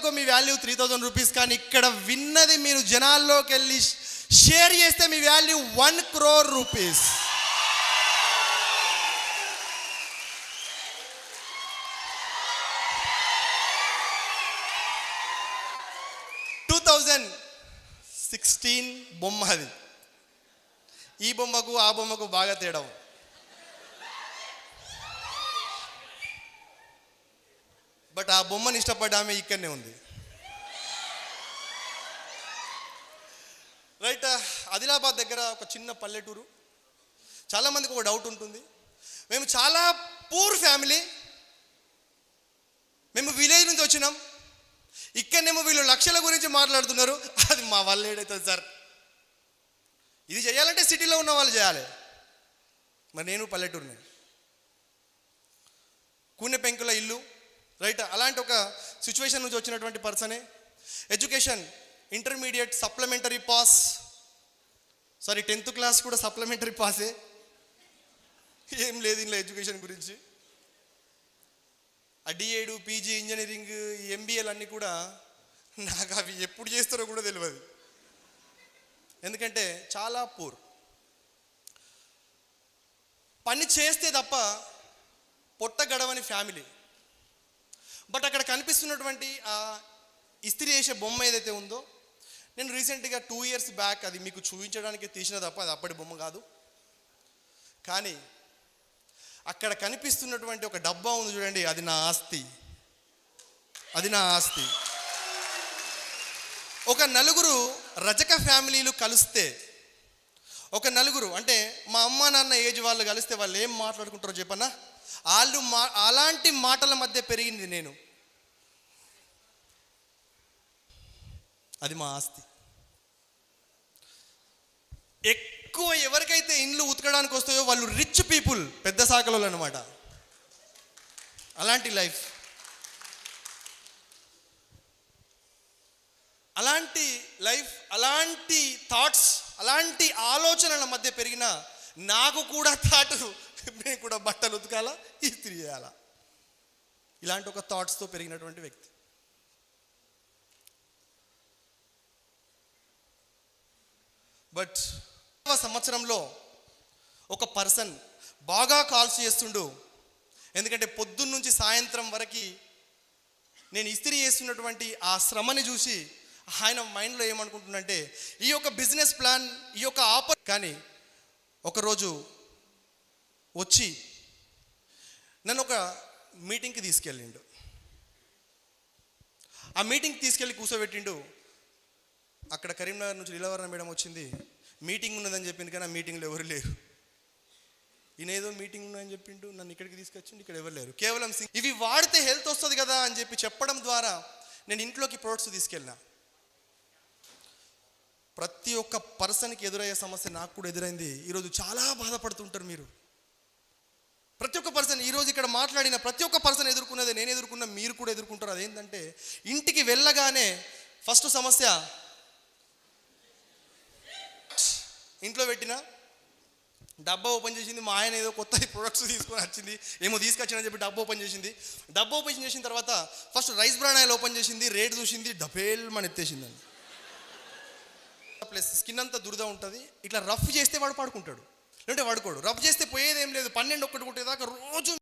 అనుకో మీ value 3000 rupees, కానీ ఇక్కడ విన్నది మీరు జనాల్లోకి వెళ్ళి షేర్ చేస్తే మీ వాల్యూ 1 crore రూపీస్. బొమ్మ అది. ఈ బొమ్మకు ఆ బొమ్మకు బాగా తేడా. బట్ ఆ బొమ్మను ఇష్టపడ్డ ఆమె ఇక్కడనే ఉంది. రైట్. ఆదిలాబాద్ దగ్గర ఒక చిన్న పల్లెటూరు. చాలామందికి ఒక డౌట్ ఉంటుంది, మేము చాలా పూర్ ఫ్యామిలీ, మేము విలేజ్ నుంచి వచ్చినాం, ఇక్కడనేమో వీళ్ళు లక్షల గురించి మాట్లాడుతున్నారు, అది మా వల్ల ఏడవుతుంది సార్. ఇది చేయాలంటే సిటీలో ఉన్న వాళ్ళు చేయాలి. మరి నేను పల్లెటూరుని, కూనె పెంకుల ఇల్లు. రైట్. అలాంటి ఒక సిచ్యువేషన్ నుంచి వచ్చినటువంటి పర్సనే. Education intermediate supplementary pass, 10th class కూడా సప్లిమెంటరీ పాసే. ఏం లేదు ఇంట్లో ఎడ్యుకేషన్ గురించి. ఆ D.Ed, PG, ఇంజనీరింగ్, MBAలు అన్నీ కూడా నాకు అవి ఎప్పుడు చేస్తారో కూడా తెలియదు. ఎందుకంటే చాలా పూర్. పని చేస్తే తప్ప పొట్ట గడవని ఫ్యామిలీ. బట్ అక్కడ కనిపిస్తున్నటువంటి ఆ ఇస్త్రీ చేసే బొమ్మ ఏదైతే ఉందో, నేను రీసెంట్గా 2 years బ్యాక్ అది మీకు చూపించడానికి తీసిన తప్ప అది అప్పటి బొమ్మ కాదు. కానీ అక్కడ కనిపిస్తున్నటువంటి ఒక డబ్బా ఉంది చూడండి, అది నా ఆస్తి. అది నా ఆస్తి. ఒక నలుగురు రజక ఫ్యామిలీలు కలిస్తే, ఒక నలుగురు అంటే మా అమ్మ నాన్న ఏజ్ వాళ్ళు కలిస్తే వాళ్ళు ఏం మాట్లాడుకుంటారో చెప్పన్నా, వాళ్ళు అలాంటి మాటల మధ్య పెరిగింది నేను. అది మా ఆస్తి. ఎక్కువ ఎవరికైతే ఇండ్లు ఉతకడానికి వస్తాయో వాళ్ళు రిచ్ పీపుల్, పెద్ద శాఖలో అనమాట. అలాంటి లైఫ్, అలాంటి థాట్స్, అలాంటి ఆలోచనల మధ్య పెరిగిన నాకు కూడా థాట్, నేను కూడా బట్టలు ఉతకాలా, ఇస్త్రీ చేయాలా, ఇలాంటి ఒక థాట్స్తో పెరిగినటువంటి వ్యక్తి. బట్ సంవత్సరంలో ఒక పర్సన్ బాగా కాల్స్ చేస్తుండు. ఎందుకంటే పొద్దున్న నుంచి సాయంత్రం వరకు నేను ఇస్త్రీ చేస్తున్నటువంటి ఆ శ్రమని చూసి ఆయన మైండ్లో ఏమనుకుంటుందంటే, ఈ యొక్క బిజినెస్ ప్లాన్, ఈ యొక్క కానీ ఒకరోజు వచ్చి నన్ను ఒక మీటింగ్కి తీసుకెళ్ళిండు. ఆ మీటింగ్కి తీసుకెళ్ళి కూర్చోబెట్టిండు. అక్కడ కరీంనగర్ నుంచి లీలావరణ మేడం వచ్చింది, మీటింగ్ ఉన్నదని చెప్పింది, కానీ ఆ మీటింగ్లో ఎవరు లేరు. ఈయన ఏదో మీటింగ్ ఉన్నదని చెప్పిండు, నన్ను ఇక్కడికి తీసుకొచ్చిండు, ఇక్కడ ఎవరు లేరు. కేవలం ఇవి వాడితే హెల్త్ వస్తుంది కదా అని చెప్పి చెప్పడం ద్వారా నేను ఇంట్లోకి ప్రొడక్ట్స్ తీసుకెళ్ళినా. ప్రతి ఒక్క పర్సన్కి ఎదురయ్యే సమస్య నాకు కూడా ఎదురైంది. ఈరోజు చాలా బాధపడుతుంటారు మీరు. ప్రతి ఒక్క పర్సన్, ఈరోజు ఇక్కడ మాట్లాడిన ప్రతి ఒక్క పర్సన్ ఎదుర్కొన్నదే నేను ఎదుర్కొన్న, మీరు కూడా ఎదుర్కొంటారు. అదేంటంటే ఇంటికి వెళ్ళగానే ఫస్ట్ సమస్య, ఇంట్లో పెట్టిన డబ్బా ఓపెన్ చేసింది, మా ఆయన ఏదో కొత్త ప్రొడక్ట్స్ తీసుకొని వచ్చింది, ఏమో తీసుకొచ్చిందని చెప్పి డబ్బా ఓపెన్ చేసింది. డబ్బా ఓపెన్ చేసిన తర్వాత first rice bran oil open చేసింది, రేట్ చూసింది, డబేల్ మన ఎత్తేసిందని. ప్లస్ స్కిన్ అంతా దురద ఉంటుంది. ఇట్లా రఫ్ చేస్తే వాడు పడుకుంటాడు, లేదంటే పడుకోడు. రఫ్ చేస్తే పోయేది ఏం లేదు, 12-1 కొట్టేదాకా రోజు